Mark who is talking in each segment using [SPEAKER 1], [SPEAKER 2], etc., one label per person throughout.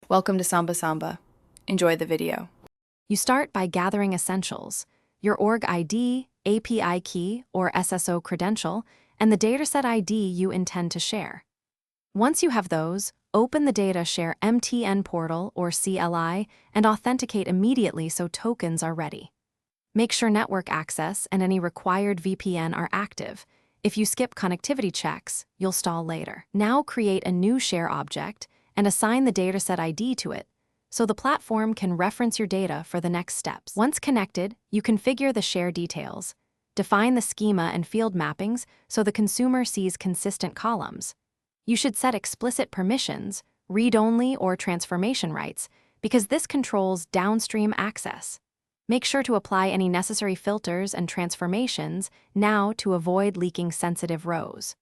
[SPEAKER 1] Welcome to Samba Samba. Enjoy the video.
[SPEAKER 2] You start by gathering essentials, your org ID, API key, or SSO credential, and the dataset ID you intend to share. Once you have those, open the Data Share MTN portal or CLI and authenticate immediately so tokens are ready. Make sure network access and any required VPN are active. If you skip connectivity checks, you'll stall later. Now create a new share object and assign the dataset ID to it, so the platform can reference your data for the next steps. Once connected, you configure the share details. Define the schema and field mappings so the consumer sees consistent columns. You should set explicit permissions, read-only or transformation rights, because this controls downstream access. Make sure to apply any necessary filters and transformations now to avoid leaking sensitive rows.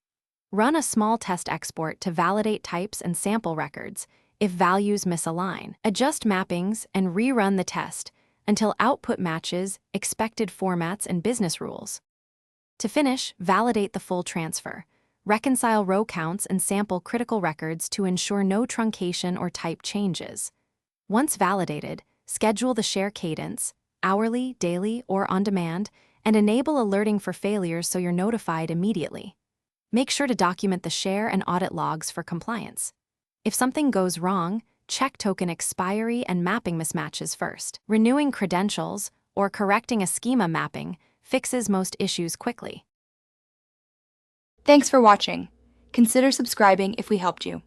[SPEAKER 2] Run a small test export to validate types and sample records if values misalign. Adjust mappings and rerun the test until output matches expected formats and business rules. To finish, validate the full transfer. Reconcile row counts and sample critical records to ensure no truncation or type changes. Once validated, schedule the share cadence, hourly, daily, or on demand, and enable alerting for failures so you're notified immediately. Make sure to document the share and audit logs for compliance. If something goes wrong, check token expiry and mapping mismatches first. Renewing credentials or correcting a schema mapping fixes most issues quickly.
[SPEAKER 3] Thanks for watching. Consider subscribing if we helped you.